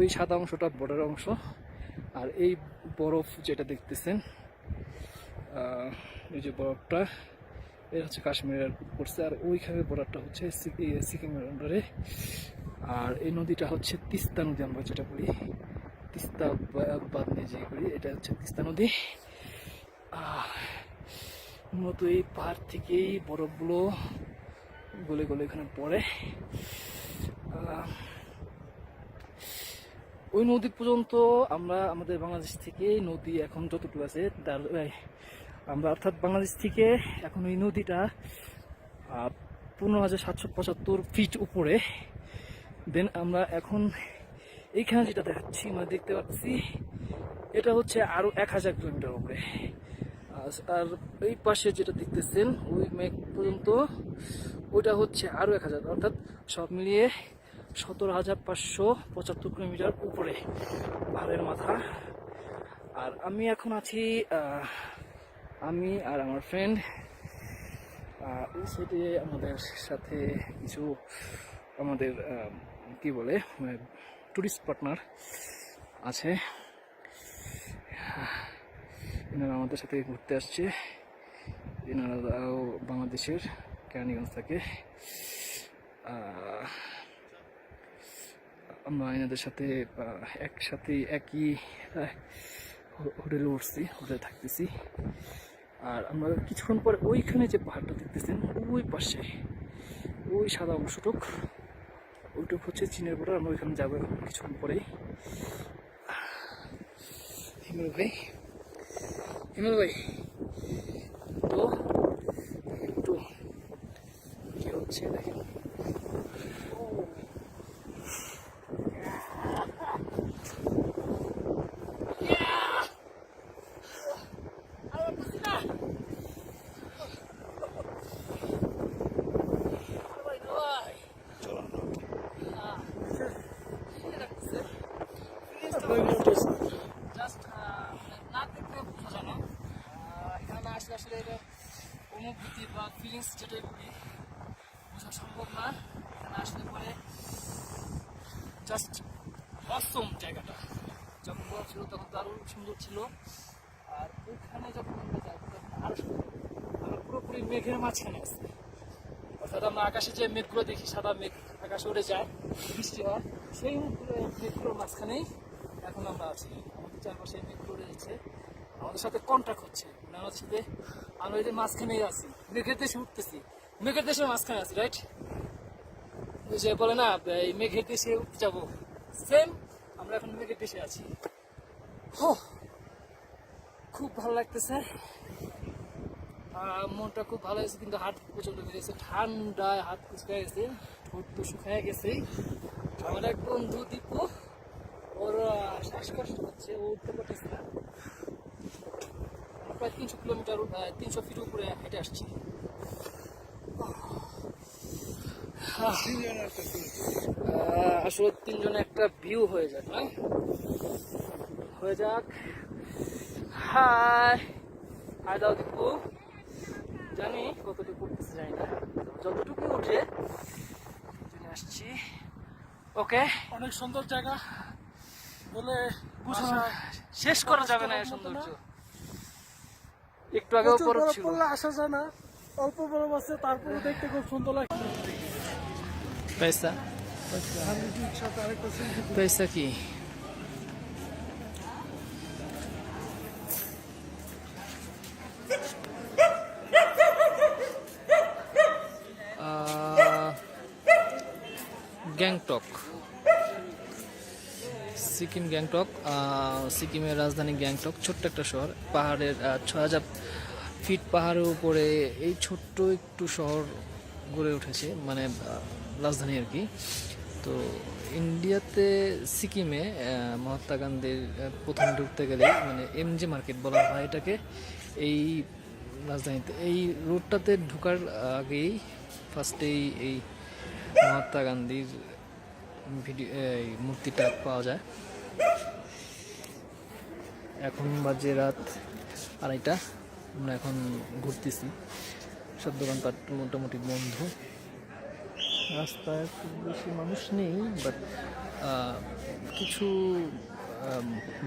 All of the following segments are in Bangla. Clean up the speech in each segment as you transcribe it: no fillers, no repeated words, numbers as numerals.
ওই সাদা অংশটা বর্ডার অংশ, আর এই বরফ যেটা দেখতেছেন এই যে বরফটা এটা হচ্ছে কাশ্মীরের পড়ছে, আর ওইখানে বর্ডারটা হচ্ছে সিকিমের আন্ডারে। আর এই নদীটা হচ্ছে তিস্তা নদী, আমরা যেটা বলি তিস্তা বাদনি যে করি, এটা হচ্ছে তিস্তা নদী। মূলত এই পাহাড় থেকেই বরফগুলো গলে গলে এখানে পড়ে। ওই নদী পর্যন্ত আমরা আমাদের বাংলাদেশ থেকে নদী এখন যতটুকু আছে তার আমরা অর্থাৎ বাংলাদেশ থেকে এখন ওই নদীটা 15,775 ফিট উপরে। দেন আমরা এখন এইখানে যেটা দেখাচ্ছি মানে দেখতে পাচ্ছি এটা হচ্ছে আরো 1000 কিলোমিটার উপরে। আর এই পাশে যেটা দেখতেছেন ওই মেঘ পর্যন্ত ওইটা হচ্ছে আরো 1000, অর্থাৎ সব মিলিয়ে 17,575 কিলোমিটার উপরে পাহাড়ের মাথা। আর আমি এখন আছি আমি আর আমার ফ্রেন্ড ওই সাইডে আমাদের সাথে কিছু আমাদের কি বলে টুরিস্ট পার্টনার আছে, এনারা আমাদের সাথে ঘুরতে আসছে। এনারাও বাংলাদেশের কেরানীগঞ্জ থেকে। আমরা এনাদের সাথে একসাথে একই হোটেলে উঠছি, হোটেলে থাকতেছি। আর আমরা কিছুক্ষণ পরে ওইখানে যে পাহাড়টা দেখতেছেন ওই পাশে ওই সাদা অংশটুক ওইটুক হচ্ছে চীনের বর্ডার। আমরা ওইখানে যাবো কিছুক্ষণ পরেই। হিমেল ভাই তো একটু কি হচ্ছে দেখেন। আসলে অনুভূতি বা ফিলিংস যেটাই বলি বোঝা সম্ভব না। এখানে আসলে পরে জাস্ট অসম জায়গাটা। যখন বড় ছিল তখন তো আরো সুন্দর ছিল, আর ওইখানে যখন আমরা যাই তখন আরো সুন্দর। আমরা পুরোপুরি মেঘের মাঝখানে আছি, অর্থাৎ আমরা আকাশে যে মেঘগুলো দেখি সাদা মেঘ আকাশে উড়ে যায় বৃষ্টি হয়, সেই মেঘগুলোর মাঝখানেই এখন আমরা আছি। আমাদের চারপাশে মেঘগুলো উড়ে যাচ্ছে, আমাদের সাথে কন্ট্যাক্ট হচ্ছে, মানে আমাদের সাথে আমরা এই যে মাঝখানেই আছি, মেঘের দেশে উঠতেছি, মেঘের দেশের মাঝখানে আছি, রাইট? যে বলে না এই মেঘের দেশে উঠতে যাবো, সেম আমরা এখন মেঘের দেশে আছি। খুব ভালো লাগতেছে, মনটা খুব ভালো হয়েছে, কিন্তু হাত প্রচন্ড বেড়েছে, ঠান্ডায় হাত কুচকে গেছে, ঠোঁট তো শুকায় গেছে। আমার এক বন্ধু দীপু, ওর শ্বাসকষ্ট হচ্ছে, ও উঠতে পারতেছে না। প্রায় 300 কিলোমিটার 300 ফিট উপরে হেঁটে আসছি। আসলে তিনজনে একটা ভিউ হয়ে যাক, না হয়ে যাক। হাই হাই দাও দীপু, জানি কতটুকু উঠতেছে জানি না, যতটুকু উঠে আসছি। ওকে, অনেক সুন্দর জায়গা বলে শেষ করা যাবে না, সৌন্দর্য একটু আগেও বরফ ছিল, আসা যায় না, অল্প বরফ আছে, তারপরে দেখতে খুব সুন্দর লাগে। পয়সা পয়সা কি গ্যাংটক, সিকিম গ্যাংটক, সিকিমের রাজধানী গ্যাংটক, ছোট্ট একটা শহর, পাহাড়ের 6000 ফিট পাহাড়ের উপরে এই ছোট্ট একটু শহর গড়ে উঠেছে, মানে রাজধানী আর কি। তো ইন্ডিয়াতে সিকিমে মহাত্মা গান্ধীর প্রথম ঢুকতে গেলে মানে এমজি মার্কেট বলা হয় এটাকে, এই রাজধানীতে এই রোডটাতে ঢোকার আগেই ফার্স্টেই এই মহাত্মা গান্ধীর এই মূর্তিটা পাওয়া যায়। এখন বাজে রাত 2:30, আমরা এখন ঘুরতেছি, সব দোকানপাট মোটামুটি বন্ধ, রাস্তায় খুব বেশি মানুষ নেই, বাট কিছু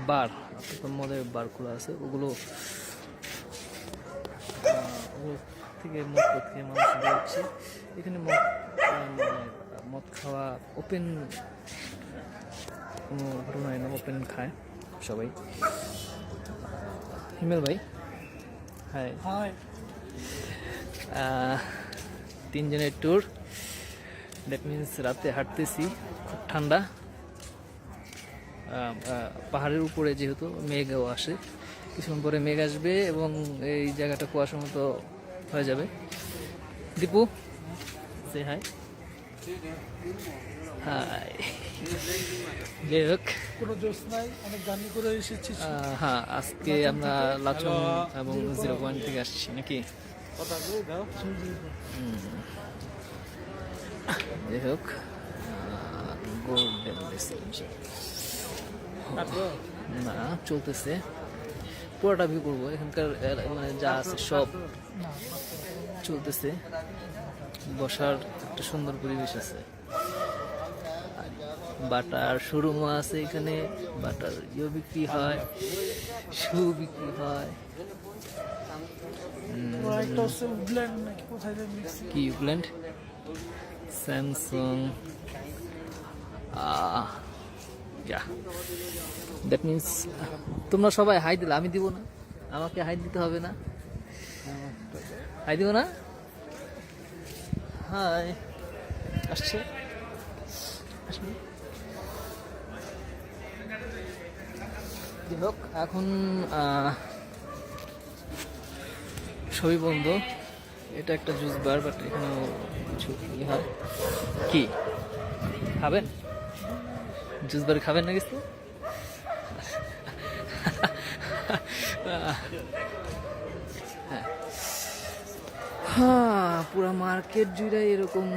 বার অর্থাৎ মদের বার খোলা আছে, ওগুলো ওগুলো থেকে মদ খেয়ে মানুষ বেরোচ্ছে। এখানে মদ খাওয়া ওপেন কোনো ঘটনায় না, ওপেন খায় সবাই। হিমেল ভাই হাই। হাই। 3 জনের ট্যুর, দ্যাট মিনস রাতে হাঁটতেছি, খুব ঠান্ডা। পাহাড়ের উপরে যেহেতু মেঘও আসে, কিছুক্ষণ পরে মেঘ আসবে এবং এই জায়গাটা কুয়াশার মতো হয়ে যাবে। দীপু সে হাই। হাই। যাই হোক, কোনো জোশ নাই, অনেক জার্নি করে এসেছি। হ্যাঁ, আজকে আমরা লাচন এবং 0 পয়েন্ট থেকে আসছি নাকি। যাই হোক, গোল্ডেন ডেস্টিনেশন না চলতেছে, পুরোটা ভিউ করবো। এখানকার মানে যা আছে সব চলতেছে। বসার একটা সুন্দর পরিবেশ আছে, বাটার শোরুমও আছে এখানে, বাটার ইয়ে বিক্রি হয়, শু বিক্রি হয়। একটা হচ্ছে উডল্যান্ড নাকি কোথায় যেন দেখছি। কি উডল্যান্ড? স্যামসাং। দ্যাট মিনস তোমরা সবাই হাই দিলে, আমি দিব না? আমাকে হাই দিতে হবে না? হাই দিব না? হাই আসছে, আসবে। যাই হোক, এখন সবই বন্ধ। এটা একটা জুস বার, বাট এখানেও কিছু ইয়ে হয়। কি খাবেন? জুস বার খাবেন না কিছু? হ্যাঁ, পুরা মার্কেট জুড়ে এরকম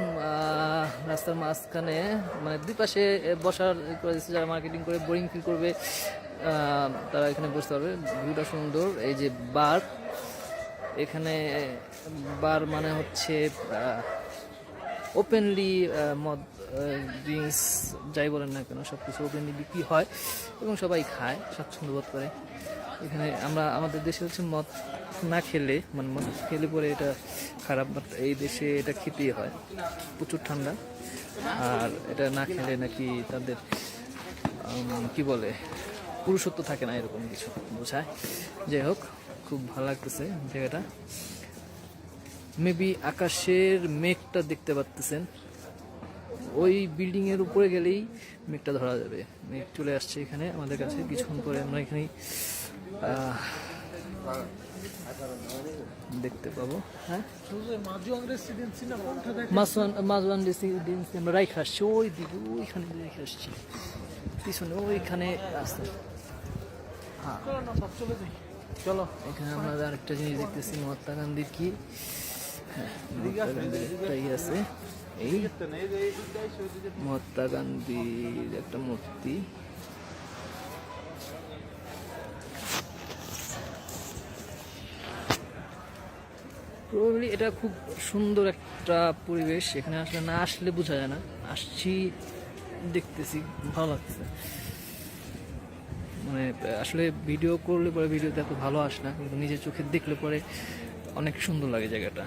রাস্তার মাঝখানে, মানে দুই পাশে বসার করে দিচ্ছে। যারা মার্কেটিং করে বোরিং ফিল করবে তারা এখানে বসতে পারবে। ভিউটা সুন্দর। এই যে বার, এখানে বার মানে হচ্ছে ওপেনলি মদ, ড্রিঙ্কস যাই বলেন না কেন, সব কিছু ওপেনলি বিক্রি হয় এবং সবাই খায়, স্বাচ্ছন্দ্য বোধ করে। এখানে আমাদের দেশে হচ্ছে মদ না খেলে, মানে মদ খেলে পরে এটা খারাপ, বাট এই দেশে এটা খেতেই হয়, প্রচুর ঠান্ডা। আর এটা না খেলে নাকি তাদের কি বলে, পুরুষত্ব থাকে না, এরকম কিছু বোঝায়। যাই হোক, খুব ভালো লাগতেছে জায়গাটা। মেবি আকাশের মেঘটা দেখতে পাচ্তেছেন, ওই বিল্ডিং এর উপরে গেলেই মেঘটা ধরা যাবে। মেঘ চলে আসছে এখানে আমাদের কাছে, কিছুক্ষণ পরে আমরা এখানে দেখতে পাবো। হ্যাঁ, মাজওয়ান রেসিডেন্সি আমরা রাইখে আসছি, ওই দিকে ওইখানে রেখে আসছি, পিছনে ওইখানে আছে। হ্যাঁ চলো, এখানে আমরা আরেকটা জিনিস দেখতেছি, মহাত্মা গান্ধীর কি একটাই আছে, এই মহাত্মা গান্ধীর একটা মূর্তি। প্রবাবলি এটা খুব সুন্দর একটা পরিবেশ, এখানে আসলে না আসলে বোঝা যায় না। আসছি, দেখতেছি, ভালো লাগছে। মানে আসলে ভিডিও করলে পরে ভিডিওতে এত ভালো আসে না, কিন্তু নিজের চোখে দেখলে পরে অনেক সুন্দর লাগে জায়গাটা।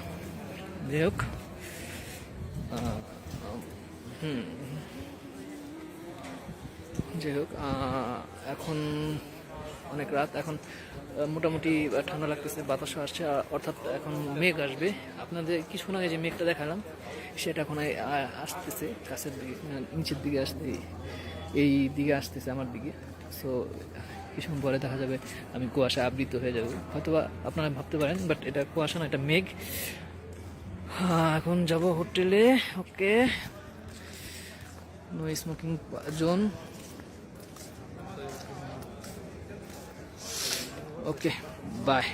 যাই হোক, যাই হোক, এখন অনেক রাত, এখন মোটামুটি ঠান্ডা লাগতেছে, বাতাসও আসছে, অর্থাৎ এখন মেঘ আসবে। আপনাদের কিছুক্ষণ আগে যে মেঘটা দেখালাম সেটা এখন আসতেছে কাছের দিকে, নিচের দিকে আসতে, এই দিকে আসতেছে আমার দিকে। সো কিছুক্ষণ পরে দেখা যাবে আমি কুয়াশা আবৃত হয়ে যাবো, হয়তোবা আপনারা ভাবতে পারেন, বাট এটা কুয়াশা না, এটা মেঘ। এখন যাব হোটেলে। Okay, no smoking zone. Okay, bye.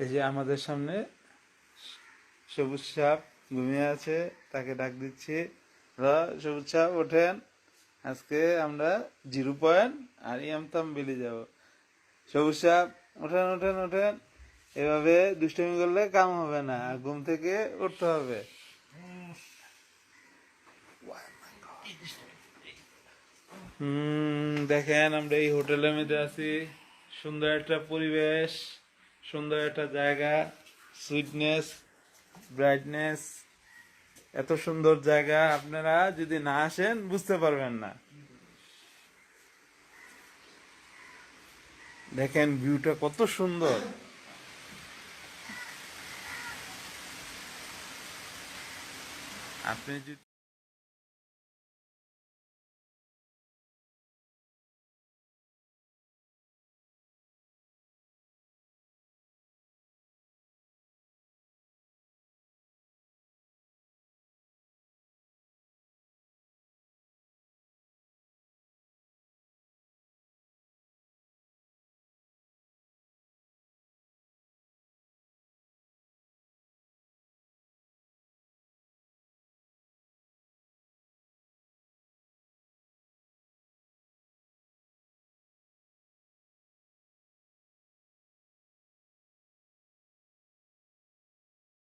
এই যে আমাদের সামনে সবুজ সাপ ঘুমিয়ে আছে, তাকে ডাক দিচ্ছি, সবুজ সাপ ওঠেন, আজকে আমরা 0 পয়েন্ট আর ইয়ামতাম বিলি যাব। সবুজ সাপ ওঠেন ওঠেন ওঠেন, এভাবে দুষ্টমি করলে কাম হবে না, ঘুম থেকে উঠতে হবে। দেখেন আমরা এই হোটেলের মধ্যে আছি, সুন্দর একটা পরিবেশ, সুন্দর একটা জায়গা, সুইটনেস, ব্রাইটনেস, এত সুন্দর জায়গা আপনারা যদি না আসেন বুঝতে পারবেন না। দেখেন ভিউটা কত সুন্দর। আপনি যদি